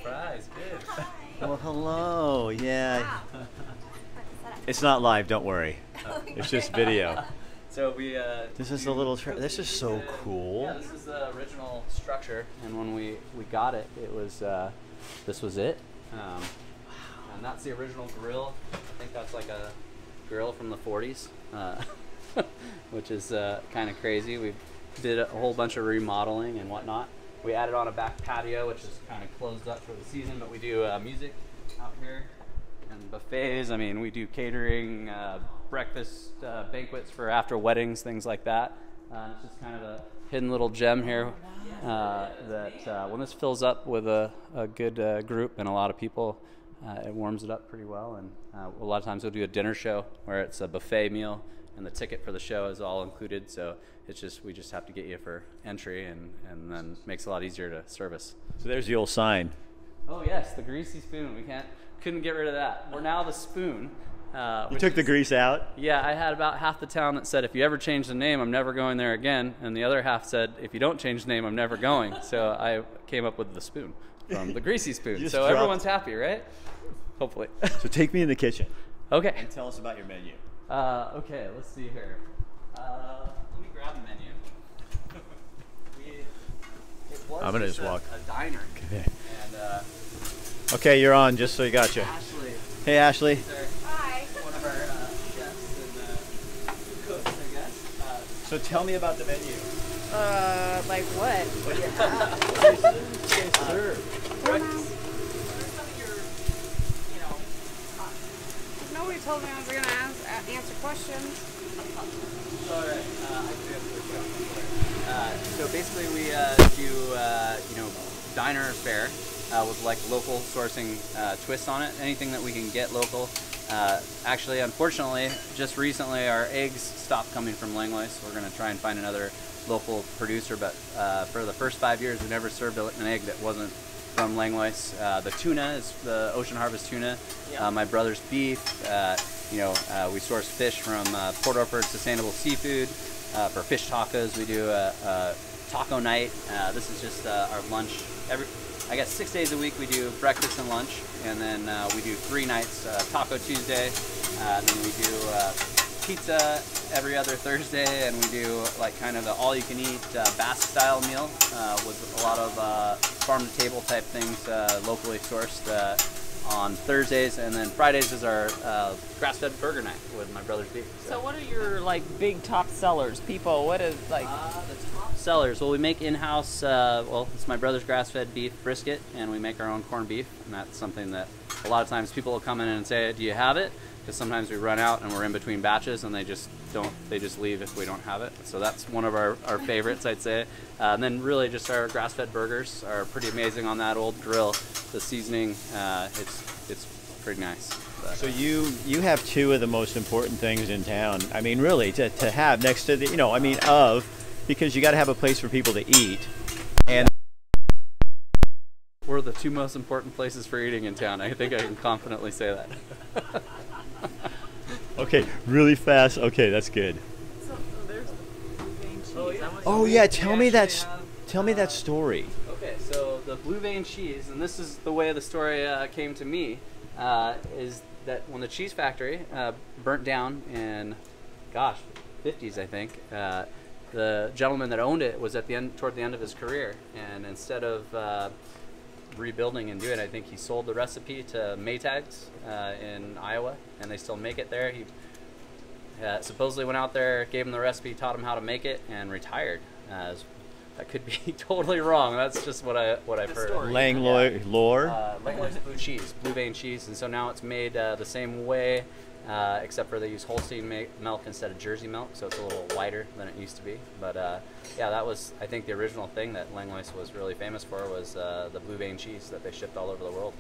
surprise. Good. Well, hello. Yeah. Wow. It's not live. Don't worry. It's just video. So we. This is a little. This is so cool. Yeah, this is the original structure, and when we got it, it was this was it. And that's the original grill. I think that's like a grill from the 40s, which is kind of crazy. We did a whole bunch of remodeling and whatnot. We added on a back patio, which is kind of closed up for the season, but we do music out here and buffets. I mean, we do catering, breakfast, banquets for after weddings, things like that. It's just kind of a hidden little gem here that when this fills up with a good group and a lot of people, it warms it up pretty well. And a lot of times we'll do a dinner show where it's a buffet meal and the ticket for the show is all included. So it's just, we just have to get you for entry, and then it makes it a lot easier to service. So there's the old sign. Oh yes, the Greasy Spoon. We couldn't get rid of that. We're now the Spoon. You took the grease out? Yeah, I had about half the town that said, if you ever change the name, I'm never going there again. And the other half said, if you don't change the name, I'm never going. So I came up with the Spoon from the Greasy Spoon. So everyone's happy, right? Hopefully. So take me in the kitchen. Okay. And tell us about your menu. Okay, let's see here. Let me grab the menu. I'm gonna just walk. A diner. Okay. And okay, you're on. Just so you got you. Ashley. Hey, Ashley. Hi. One of our chefs and cooks, I guess. So tell me about the menu. Like what? What do you have? Serve. Breakfast. Nobody told me I was gonna answer questions. All right. So basically, we do diner fare with like local sourcing twists on it. Anything that we can get local. Actually, unfortunately, just recently our eggs stopped coming from Langlois. So we're gonna try and find another local producer. But for the first 5 years, we never served an egg that wasn't from Langlois. The tuna is the Ocean Harvest tuna. Yeah. My brother's beef. We source fish from Port Orford Sustainable Seafood. For fish tacos, we do a taco night. This is just our lunch. I guess 6 days a week we do breakfast and lunch, and then we do 3 nights, Taco Tuesday, and then we do pizza every other Thursday, and we do like kind of an all-you-can-eat Basque style meal with a lot of farm-to-table type things locally sourced on Thursdays, and then Fridays is our grass-fed burger night with my brother's beef. So what are your like big top sellers? People, what is like? The top sellers, well, we make in-house, it's my brother's grass-fed beef brisket, and we make our own corned beef, and that's something that a lot of times people will come in and say, do you have it? Because sometimes we run out and we're in between batches and they just leave if we don't have it. So that's one of our favorites, I'd say. And then really just our grass-fed burgers are pretty amazing on that old grill. The seasoning, it's pretty nice. But, so you have 2 of the most important things in town. I mean, really, to have next to the, because you got to have a place for people to eat. And we're the 2 most important places for eating in town. I think I can confidently say that. Okay, really fast. Okay, that's good. So there's the blue vein cheese. Oh yeah, tell me that story. Okay, so the blue vein cheese, and this is the way the story came to me, is that when the cheese factory burnt down in, 50s I think, the gentleman that owned it was toward the end of his career, and instead of rebuilding and doing it, I think he sold the recipe to Maytags in Iowa, and they still make it there. He supposedly went out there, gave him the recipe, taught him how to make it, and retired. That could be totally wrong. That's just what I've heard. Langlois lore. Langlois blue vein cheese, and so now it's made the same way, except for they use Holstein milk instead of Jersey milk, so it's a little whiter than it used to be. But yeah, that was, I think, the original thing that Langlois was really famous for was the blue vein cheese that they shipped all over the world.